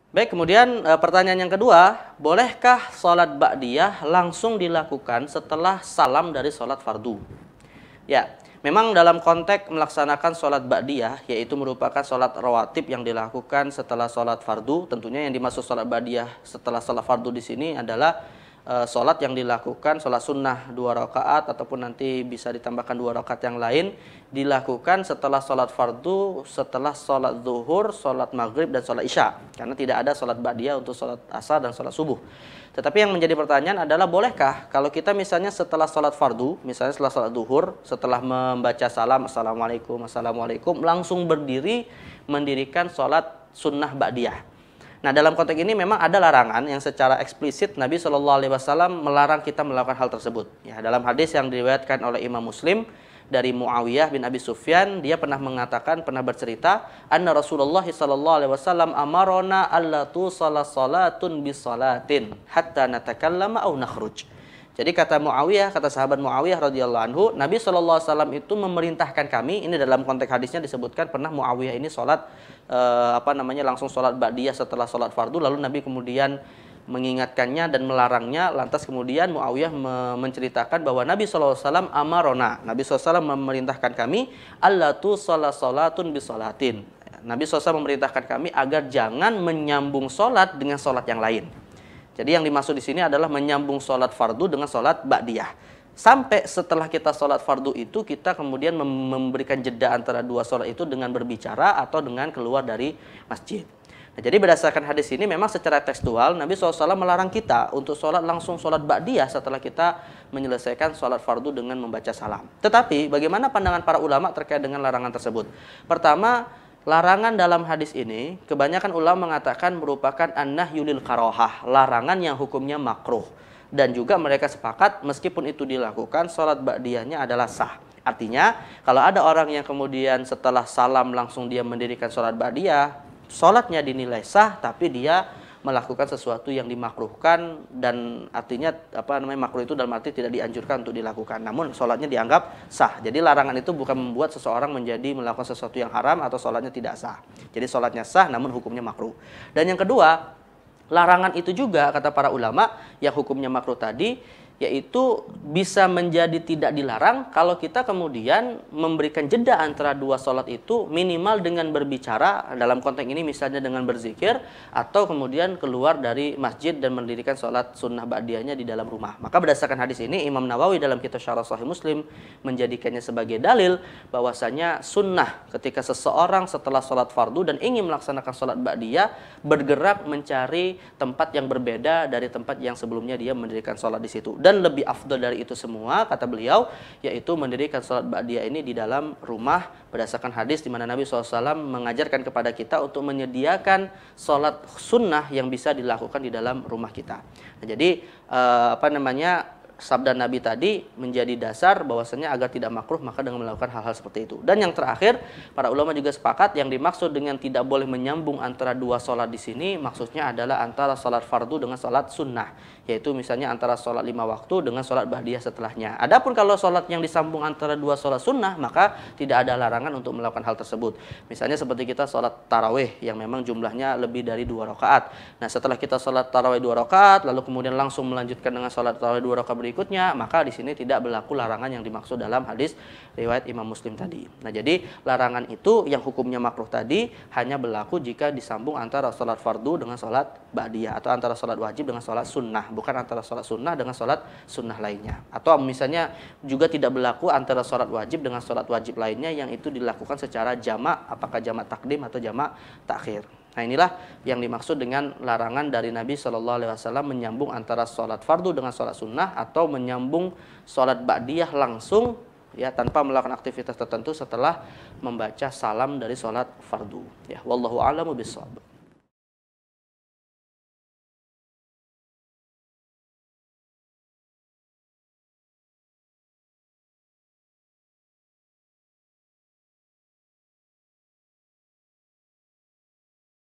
Baik, kemudian pertanyaan yang kedua, bolehkah sholat ba'diyah langsung dilakukan setelah salam dari sholat fardu? Ya, memang dalam konteks melaksanakan sholat ba'diyah, yaitu merupakan sholat rawatib yang dilakukan setelah sholat fardu. Tentunya yang dimaksud sholat ba'diyah setelah sholat fardu di sini adalah sholat yang dilakukan, sholat sunnah 2 rakaat ataupun nanti bisa ditambahkan 2 rakaat yang lain, dilakukan setelah sholat fardu, setelah sholat zuhur, sholat maghrib dan sholat isya, karena tidak ada sholat ba'diyah untuk sholat asar dan sholat subuh. Tetapi yang menjadi pertanyaan adalah, bolehkah kalau kita misalnya setelah sholat fardu, misalnya setelah sholat zuhur, setelah membaca salam assalamualaikum assalamualaikum, langsung berdiri mendirikan sholat sunnah ba'diyah? Nah, dalam konteks ini memang ada larangan yang secara eksplisit Nabi SAW melarang kita melakukan hal tersebut. Ya, dalam hadis yang diriwayatkan oleh Imam Muslim dari Muawiyah bin Abi Sufyan, dia pernah mengatakan, pernah bercerita, anna Rasulullah SAW amarona alla tusalla salatun bisalatin hatta natakallama au nakhruj. Jadi kata Muawiyah, kata sahabat Muawiyah radhiyallahu anhu, Nabi SAW itu memerintahkan kami, ini dalam konteks hadisnya disebutkan pernah Muawiyah ini sholat langsung sholat ba'diyah setelah sholat fardu, lalu Nabi kemudian mengingatkannya dan melarangnya. Lantas kemudian Muawiyah menceritakan bahwa Nabi SAW amarona, Nabi SAW memerintahkan kami alla tu salatun bisalatin. Nabi SAW memerintahkan kami agar jangan menyambung sholat dengan sholat yang lain. Jadi yang dimaksud di sini adalah menyambung sholat fardu dengan sholat ba'diyah. Sampai setelah kita sholat fardu itu, kita kemudian memberikan jeda antara dua sholat itu dengan berbicara atau dengan keluar dari masjid. Nah, jadi berdasarkan hadis ini memang secara tekstual Nabi SAW melarang kita untuk sholat langsung sholat ba'diyah setelah kita menyelesaikan sholat fardu dengan membaca salam. Tetapi bagaimana pandangan para ulama terkait dengan larangan tersebut? Pertama, larangan dalam hadis ini kebanyakan ulama mengatakan merupakan an-nahyu lil karohah, larangan yang hukumnya makruh. Dan juga mereka sepakat meskipun itu dilakukan, sholat ba'diyahnya adalah sah. Artinya kalau ada orang yang kemudian setelah salam langsung dia mendirikan sholat ba'diyah, sholatnya dinilai sah, tapi dia melakukan sesuatu yang dimakruhkan, dan artinya makruh itu dalam arti tidak dianjurkan untuk dilakukan, namun sholatnya dianggap sah. Jadi larangan itu bukan membuat seseorang menjadi melakukan sesuatu yang haram atau sholatnya tidak sah. Jadi sholatnya sah namun hukumnya makruh. Dan yang kedua, larangan itu juga kata para ulama yang hukumnya makruh tadi, yaitu bisa menjadi tidak dilarang kalau kita kemudian memberikan jeda antara dua sholat itu minimal dengan berbicara, dalam konteks ini misalnya dengan berzikir, atau kemudian keluar dari masjid dan mendirikan sholat sunnah ba'diyahnya di dalam rumah. Maka berdasarkan hadis ini Imam Nawawi dalam kitab Syarah Sahih Muslim menjadikannya sebagai dalil bahwasanya sunnah ketika seseorang setelah sholat fardu dan ingin melaksanakan sholat ba'diyah bergerak mencari tempat yang berbeda dari tempat yang sebelumnya dia mendirikan sholat di situ. Dan lebih afdal dari itu semua, kata beliau, yaitu mendirikan sholat ba'diyah ini di dalam rumah, berdasarkan hadis di mana Nabi SAW mengajarkan kepada kita untuk menyediakan sholat sunnah yang bisa dilakukan di dalam rumah kita. Nah, jadi sabda Nabi tadi menjadi dasar bahwasanya agar tidak makruh maka dengan melakukan hal-hal seperti itu. Dan yang terakhir, para ulama juga sepakat yang dimaksud dengan tidak boleh menyambung antara dua sholat di sini maksudnya adalah antara sholat fardu dengan sholat sunnah, yaitu misalnya antara sholat 5 waktu dengan sholat ba'diyah setelahnya. Adapun kalau sholat yang disambung antara dua sholat sunnah, maka tidak ada larangan untuk melakukan hal tersebut. Misalnya seperti kita sholat tarawih yang memang jumlahnya lebih dari 2 rakaat. Nah, setelah kita sholat tarawih 2 rakaat lalu kemudian langsung melanjutkan dengan sholat tarawih 2 rakaat berikutnya, maka di sini tidak berlaku larangan yang dimaksud dalam hadis riwayat Imam Muslim tadi. Nah, jadi larangan itu yang hukumnya makruh tadi hanya berlaku jika disambung antara sholat fardu dengan sholat ba'diyah, atau antara sholat wajib dengan sholat sunnah, bukan antara sholat sunnah dengan sholat sunnah lainnya. Atau misalnya juga tidak berlaku antara sholat wajib dengan sholat wajib lainnya yang itu dilakukan secara jamak, apakah jamak takdim atau jamak takhir. Nah, inilah yang dimaksud dengan larangan dari Nabi SAW menyambung antara sholat fardu dengan sholat sunnah, atau menyambung sholat ba'diyah langsung ya tanpa melakukan aktivitas tertentu setelah membaca salam dari sholat fardu. Ya, wallahu a'lamu bishawab.